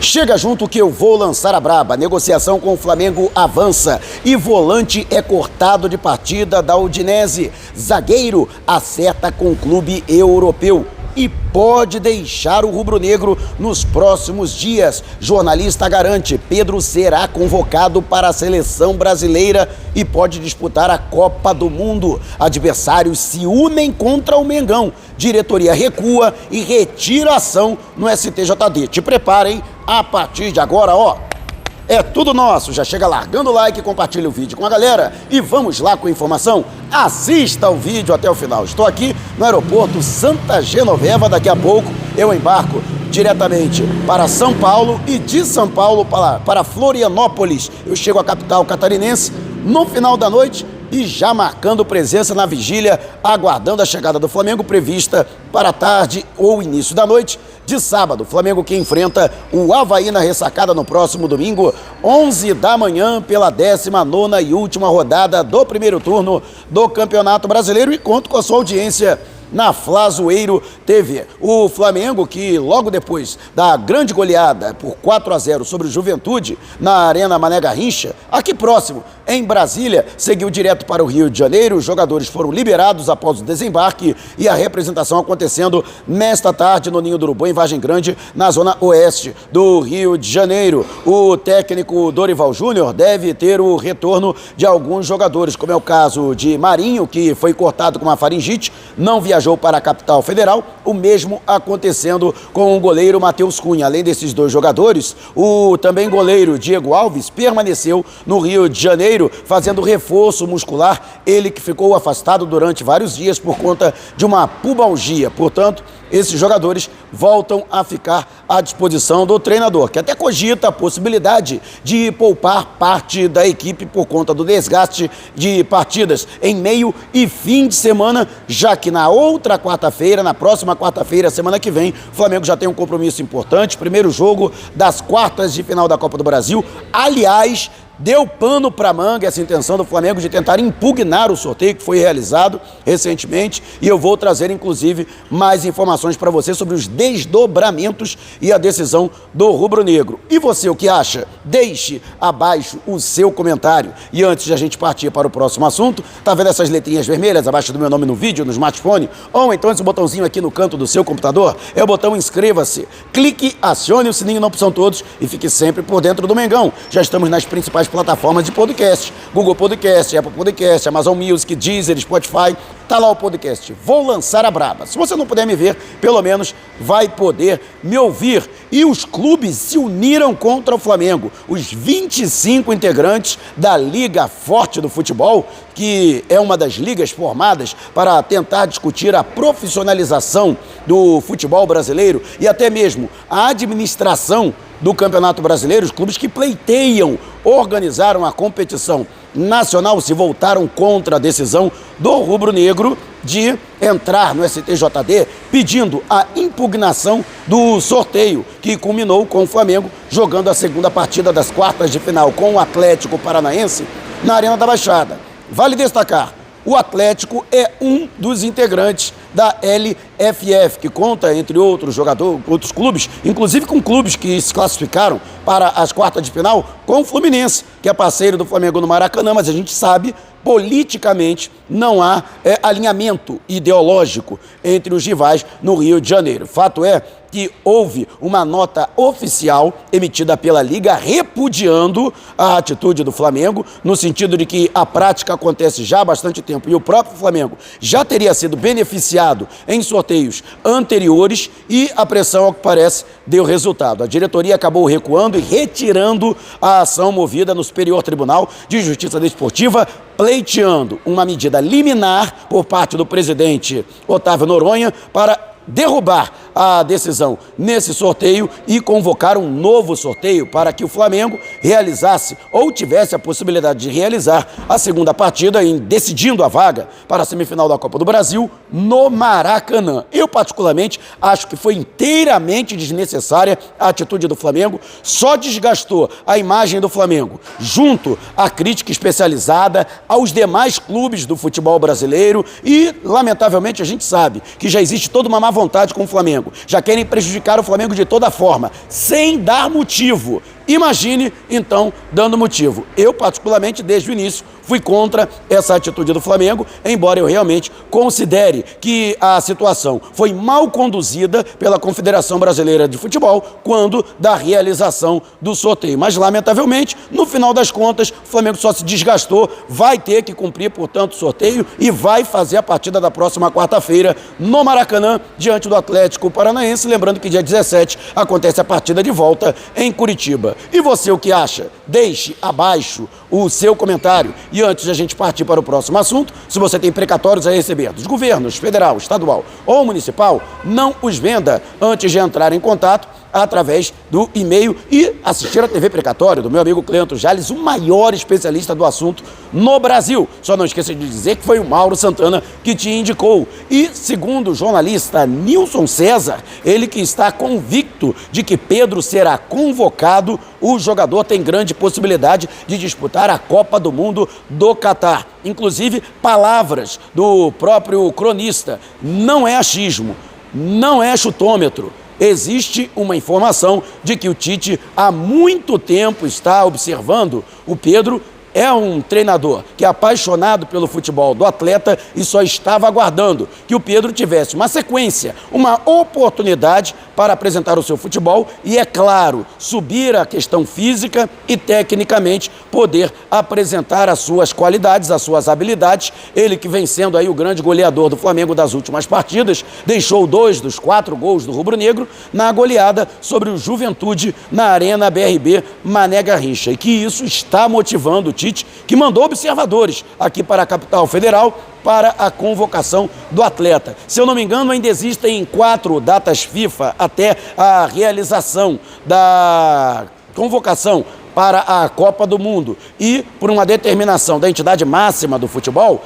Chega junto que eu vou lançar a braba. Negociação com o Flamengo avança e volante é cortado de partida da Udinese. Zagueiro acerta com o clube europeu e pode deixar o rubro-negro nos próximos dias. Jornalista garante, Pedro será convocado para a seleção brasileira e pode disputar a Copa do Mundo. Adversários se unem contra o Mengão. Diretoria recua e retira a ação no STJD. Te preparem, a partir de agora, é tudo nosso. Já chega largando o like, compartilha o vídeo com a galera e vamos lá com a informação. Assista o vídeo até o final. Estou aqui no aeroporto Santa Genoveva. Daqui a pouco eu embarco diretamente para São Paulo e de São Paulo para Florianópolis. Eu chego à capital catarinense no final da noite e já marcando presença na vigília, aguardando a chegada do Flamengo prevista para a tarde ou início da noite de sábado. Flamengo que enfrenta o Avaí na ressacada no próximo domingo, 11 da manhã, pela 19ª e última rodada do primeiro turno do Campeonato Brasileiro, e conto com a sua audiência na Fla-Zoeiro TV. O Flamengo, que logo depois da grande goleada por 4-0 sobre o Juventude na Arena Mané Garrincha, aqui próximo, em Brasília, seguiu direto para o Rio de Janeiro. Os jogadores foram liberados após o desembarque e a representação acontecendo nesta tarde no Ninho do Urubu, em Vargem Grande, na zona oeste do Rio de Janeiro. O técnico Dorival Júnior deve ter o retorno de alguns jogadores, como é o caso de Marinho, que foi cortado com uma faringite, não viajou para a capital federal, o mesmo acontecendo com o goleiro Matheus Cunha. Além desses dois jogadores, o também goleiro Diego Alves permaneceu no Rio de Janeiro, fazendo reforço muscular, ele que ficou afastado durante vários dias por conta de uma pubalgia. Portanto, esses jogadores voltam a ficar à disposição do treinador, que até cogita a possibilidade de poupar parte da equipe por conta do desgaste de partidas em meio e fim de semana, já que na outra quarta-feira, na próxima quarta-feira, semana que vem, o Flamengo já tem um compromisso importante, primeiro jogo das quartas de final da Copa do Brasil. Aliás, deu pano para manga essa intenção do Flamengo de tentar impugnar o sorteio que foi realizado recentemente, e eu vou trazer inclusive mais informações para você sobre os desdobramentos e a decisão do rubro-negro. E você, o que acha? Deixe abaixo o seu comentário. E antes de a gente partir para o próximo assunto, tá vendo essas letrinhas vermelhas abaixo do meu nome no vídeo, no smartphone? Ou então esse botãozinho aqui no canto do seu computador? É o botão inscreva-se. Clique, acione o sininho na opção todos e fique sempre por dentro do Mengão. Já estamos nas principais plataformas de podcast, Google Podcast, Apple Podcast, Amazon Music, Deezer, Spotify, tá lá o podcast. Vou lançar a braba. Se você não puder me ver, pelo menos vai poder me ouvir. E os clubes se uniram contra o Flamengo. Os 25 integrantes da Liga Forte do Futebol, que é uma das ligas formadas para tentar discutir a profissionalização do futebol brasileiro e até mesmo a administração do Campeonato Brasileiro. Os clubes que pleiteiam organizar uma competição nacional se voltaram contra a decisão do rubro-negro de entrar no STJD pedindo a impugnação do sorteio, que culminou com o Flamengo jogando a segunda partida das quartas de final com o Atlético Paranaense na Arena da Baixada. Vale destacar, o Atlético é um dos integrantes da LFF, que conta, entre outros outros clubes, inclusive com clubes que se classificaram para as quartas de final, com o Fluminense, que é parceiro do Flamengo no Maracanã, mas a gente sabe, politicamente, não há alinhamento ideológico entre os rivais no Rio de Janeiro. Fato é que houve uma nota oficial emitida pela Liga repudiando a atitude do Flamengo, no sentido de que a prática acontece já há bastante tempo e o próprio Flamengo já teria sido beneficiado em sorteios anteriores e a pressão, ao que parece, deu resultado. A diretoria acabou recuando e retirando a ação movida no Superior Tribunal de Justiça Desportiva, pleiteando uma medida liminar por parte do presidente Otávio Noronha para derrubar a decisão nesse sorteio e convocar um novo sorteio para que o Flamengo realizasse ou tivesse a possibilidade de realizar a segunda partida em decidindo a vaga para a semifinal da Copa do Brasil no Maracanã. Eu, particularmente, acho que foi inteiramente desnecessária a atitude do Flamengo, só desgastou a imagem do Flamengo junto à crítica especializada, aos demais clubes do futebol brasileiro e, lamentavelmente, a gente sabe que já existe toda uma má vontade com o Flamengo, já querem prejudicar o Flamengo de toda forma, sem dar motivo. Imagine, então, dando motivo. Eu, particularmente, desde o início, fui contra essa atitude do Flamengo, embora eu realmente considere que a situação foi mal conduzida pela Confederação Brasileira de Futebol quando da realização do sorteio. Mas, lamentavelmente, no final das contas, o Flamengo só se desgastou, vai ter que cumprir, portanto, o sorteio e vai fazer a partida da próxima quarta-feira no Maracanã, diante do Atlético Paranaense. Lembrando que dia 17 acontece a partida de volta em Curitiba. E você, o que acha? Deixe abaixo o seu comentário. E antes de a gente partir para o próximo assunto, se você tem precatórios a receber dos governos federal, estadual ou municipal, não os venda antes de entrar em contato através do e-mail e assistir a TV Precatório do meu amigo Cleanto Jales, o maior especialista do assunto no Brasil. Só não esqueça de dizer que foi o Mauro Santana que te indicou. E segundo o jornalista Nilson César, ele que está convicto de que Pedro será convocado, o jogador tem grande possibilidade de disputar a Copa do Mundo do Catar. Inclusive, palavras do próprio cronista, não é achismo, não é chutômetro. Existe uma informação de que o Tite há muito tempo está observando o Pedro. É um treinador que é apaixonado pelo futebol do atleta e só estava aguardando que o Pedro tivesse uma sequência, uma oportunidade para apresentar o seu futebol e, é claro, subir a questão física e, tecnicamente, poder apresentar as suas qualidades, as suas habilidades. Ele que vem sendo aí o grande goleador do Flamengo das últimas partidas, deixou 2 dos 4 gols do rubro-negro na goleada sobre o Juventude na Arena BRB Mané Garrincha. E que isso está motivando o Tite, que mandou observadores aqui para a capital federal para a convocação do atleta. Se eu não me engano, ainda existem 4 datas FIFA até a realização da convocação para a Copa do Mundo. E, por uma determinação da entidade máxima do futebol,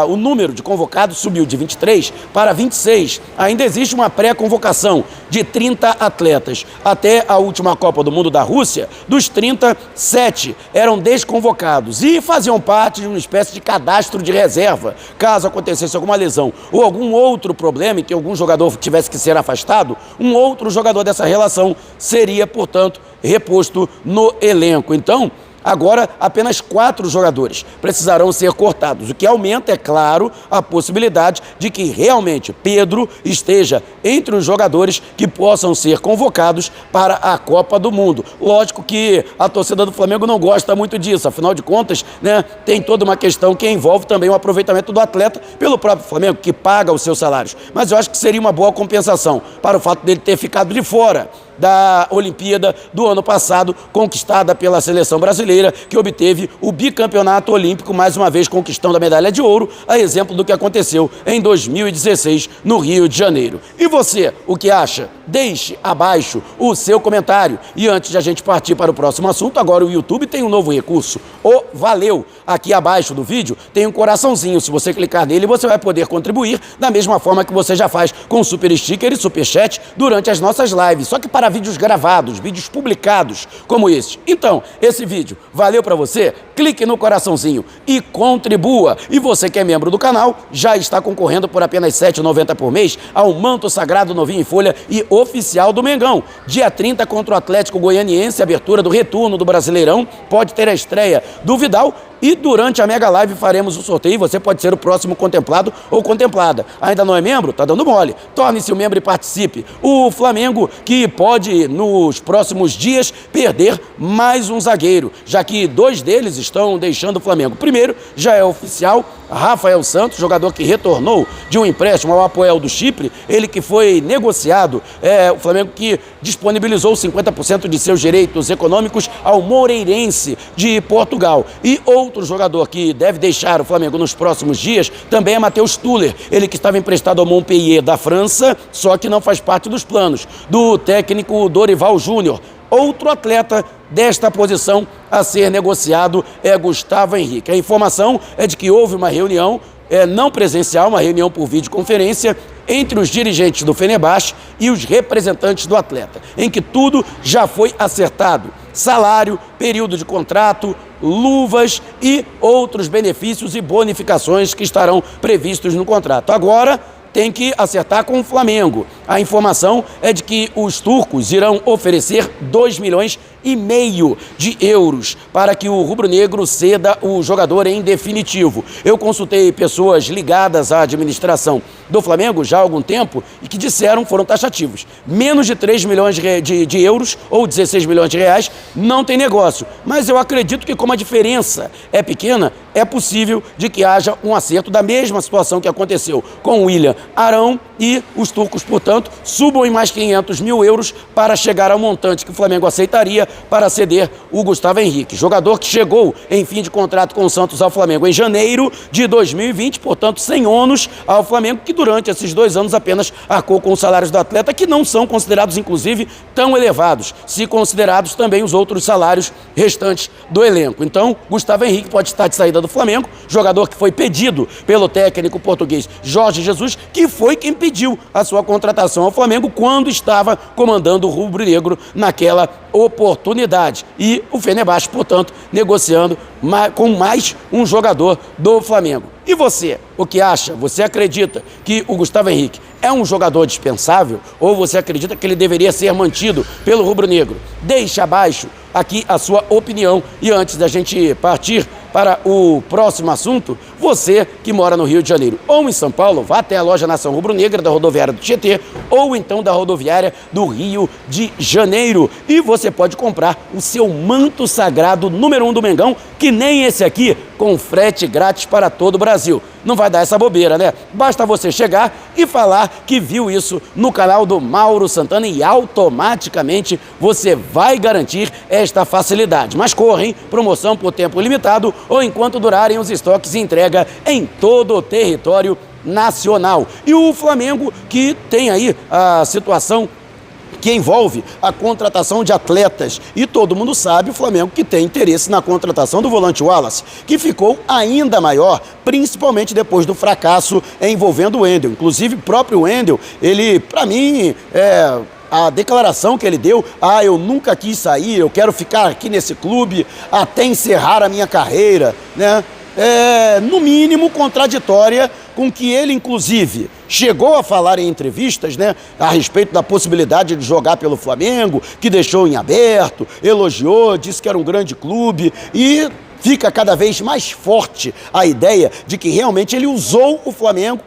o número de convocados subiu de 23 para 26. Ainda existe uma pré-convocação de 30 atletas. Até a última Copa do Mundo da Rússia, dos 37 eram desconvocados e faziam parte de uma espécie de cadastro de reserva. Caso acontecesse alguma lesão ou algum outro problema em que algum jogador tivesse que ser afastado, um outro jogador dessa relação seria, portanto, reposto no elenco. Então, agora apenas 4 jogadores precisarão ser cortados, o que aumenta, é claro, a possibilidade de que realmente Pedro esteja entre os jogadores que possam ser convocados para a Copa do Mundo. Lógico que a torcida do Flamengo não gosta muito disso, afinal de contas, né, tem toda uma questão que envolve também o aproveitamento do atleta pelo próprio Flamengo, que paga os seus salários. Mas eu acho que seria uma boa compensação para o fato dele ter ficado de fora da Olimpíada do ano passado, conquistada pela seleção brasileira, que obteve o bicampeonato olímpico, mais uma vez conquistando a medalha de ouro, a exemplo do que aconteceu em 2016 no Rio de Janeiro. E você, o que acha? Deixe abaixo o seu comentário. E antes de a gente partir para o próximo assunto, agora o YouTube tem um novo recurso, o Valeu. Aqui abaixo do vídeo tem um coraçãozinho, se você clicar nele você vai poder contribuir da mesma forma que você já faz com Super Sticker e Super Chat durante as nossas lives, só que para vídeos gravados, vídeos publicados como este. Então, esse vídeo valeu para você? Clique no coraçãozinho e contribua. E você que é membro do canal, já está concorrendo por apenas R$ 7,90 por mês ao manto sagrado novinho em folha e oficial do Mengão. Dia 30 contra o Atlético Goianiense, abertura do retorno do Brasileirão, pode ter a estreia do Vidal. E durante a Mega Live faremos o sorteio e você pode ser o próximo contemplado ou contemplada. Ainda não é membro? Tá dando mole. Torne-se um membro e participe. O Flamengo que pode, nos próximos dias, perder mais um zagueiro, já que 2 deles estão deixando o Flamengo. Primeiro, já é oficial, Rafael Santos, jogador que retornou de um empréstimo ao Apoel do Chipre, ele que foi negociado, o Flamengo que disponibilizou 50% de seus direitos econômicos ao Moreirense de Portugal. E outro jogador que deve deixar o Flamengo nos próximos dias também é Matheus Tuller, ele que estava emprestado ao Montpellier da França, só que não faz parte dos planos do técnico Dorival Júnior. Outro atleta desta posição a ser negociado é Gustavo Henrique. A informação é de que houve uma reunião não presencial, uma reunião por videoconferência entre os dirigentes do Fenerbahçe e os representantes do atleta, em que tudo já foi acertado. Salário, período de contrato, luvas e outros benefícios e bonificações que estarão previstos no contrato. Agora, tem que acertar com o Flamengo. A informação é de que os turcos irão oferecer 2,5 milhões de euros para que o rubro-negro ceda o jogador em definitivo. Eu consultei pessoas ligadas à administração do Flamengo já há algum tempo e que disseram, foram taxativos, menos de 3 milhões de euros ou 16 milhões de reais não tem negócio. Mas eu acredito que, como a diferença é pequena, é possível de que haja um acerto da mesma situação que aconteceu com o William Arão e os turcos, portanto, subam em mais 500 mil euros para chegar ao montante que o Flamengo aceitaria para ceder o Gustavo Henrique, jogador que chegou em fim de contrato com o Santos ao Flamengo em janeiro de 2020, portanto, sem ônus ao Flamengo, que durante esses 2 anos apenas arcou com os salários do atleta, que não são considerados, inclusive, tão elevados, se considerados também os outros salários restantes do elenco. Então, Gustavo Henrique pode estar de saída do Flamengo, jogador que foi pedido pelo técnico português Jorge Jesus, que foi quem pediu a sua contratação ao Flamengo quando estava comandando o rubro-negro naquela oportunidade. E o Fenerbahçe, portanto, negociando com mais um jogador do Flamengo. E você, o que acha? Você acredita que o Gustavo Henrique é um jogador dispensável ou você acredita que ele deveria ser mantido pelo rubro-negro? Deixe abaixo aqui a sua opinião. E antes da gente partir para o próximo assunto, você que mora no Rio de Janeiro ou em São Paulo, vá até a loja Nação Rubro-Negra da rodoviária do Tietê ou então da rodoviária do Rio de Janeiro. E você pode comprar o seu manto sagrado número 1 do Mengão, que nem esse aqui, com frete grátis para todo o Brasil. Não vai dar essa bobeira, né? Basta você chegar e falar que viu isso no canal do Mauro Santana e automaticamente você vai garantir esta facilidade. Mas corra, hein? Promoção por tempo limitado ou enquanto durarem os estoques e entrega em todo o território nacional. E o Flamengo, que tem aí a situação que envolve a contratação de atletas. E todo mundo sabe, o Flamengo, que tem interesse na contratação do volante Wallace, que ficou ainda maior, principalmente depois do fracasso envolvendo o Wendel. Inclusive, o próprio Wendel, ele, para mim, a declaração que ele deu, eu nunca quis sair, eu quero ficar aqui nesse clube até encerrar a minha carreira, né? No mínimo contraditória com que ele, inclusive, chegou a falar em entrevistas, né, a respeito da possibilidade de jogar pelo Flamengo, que deixou em aberto, elogiou, disse que era um grande clube e fica cada vez mais forte a ideia de que realmente ele usou o Flamengo,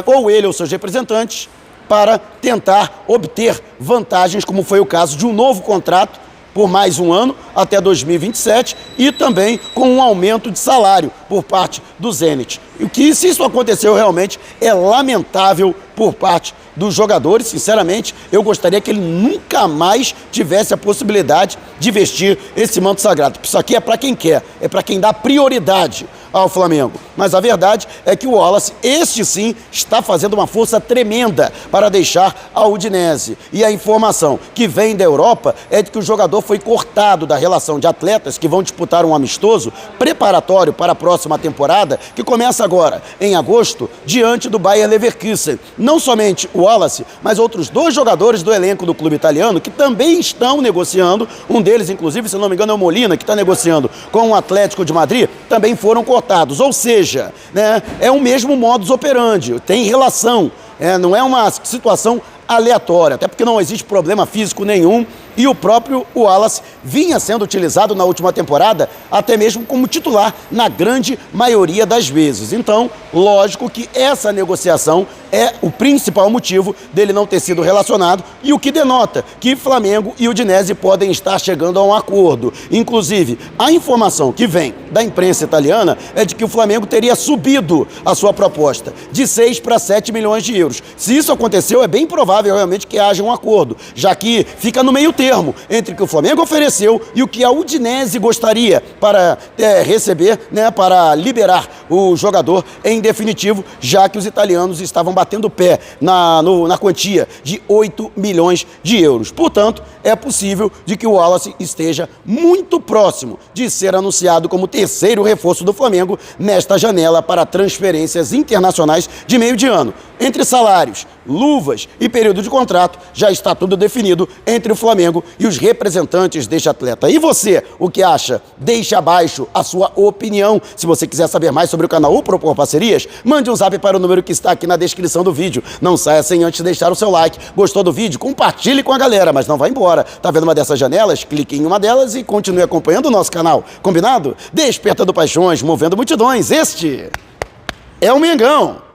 ou ele ou seus representantes, para tentar obter vantagens, como foi o caso de um novo contrato por mais um ano, até 2027, e também com um aumento de salário por parte do Zenit. E o que, se isso aconteceu realmente, é lamentável por parte dos jogadores. Sinceramente, eu gostaria que ele nunca mais tivesse a possibilidade de vestir esse manto sagrado. Isso aqui é para quem quer, é para quem dá prioridade ao Flamengo. Mas a verdade é que o Wallace, este sim, está fazendo uma força tremenda para deixar a Udinese. E a informação que vem da Europa é de que o jogador foi cortado da relação de atletas que vão disputar um amistoso preparatório para a próxima temporada, que começa agora, em agosto, diante do Bayer Leverkusen. Não somente o Wallace, mas outros 2 jogadores do elenco do clube italiano que também estão negociando, um deles, inclusive, se não me engano, é o Molina, que está negociando com o Atlético de Madrid, também foram cortados. Ou seja, né, é o mesmo modus operandi, tem relação, não é uma situação aleatória, até porque não existe problema físico nenhum. E o próprio Wallace vinha sendo utilizado na última temporada até mesmo como titular na grande maioria das vezes. Então, lógico que essa negociação é o principal motivo dele não ter sido relacionado e o que denota que Flamengo e Udinese podem estar chegando a um acordo. Inclusive, a informação que vem da imprensa italiana é de que o Flamengo teria subido a sua proposta de 6 para 7 milhões de euros. Se isso aconteceu, é bem provável realmente que haja um acordo, já que fica no meio termo entre o que o Flamengo ofereceu e o que a Udinese gostaria para receber, né, para liberar o jogador em definitivo, já que os italianos estavam batendo o pé na quantia de 8 milhões de euros. Portanto, é possível de que o Wallace esteja muito próximo de ser anunciado como terceiro reforço do Flamengo nesta janela para transferências internacionais de meio de ano. Entre salários, luvas e período de contrato, já está tudo definido entre o Flamengo e os representantes deste atleta. E você, o que acha? Deixe abaixo a sua opinião. Se você quiser saber mais sobre o canal ou propor parcerias, mande um zap para o número que está aqui na descrição descrição do vídeo. Não saia sem antes deixar o seu like. Gostou do vídeo? Compartilhe com a galera, mas não vá embora. Tá vendo uma dessas janelas? Clique em uma delas e continue acompanhando o nosso canal. Combinado? Despertando paixões, movendo multidões. Este é o Mengão.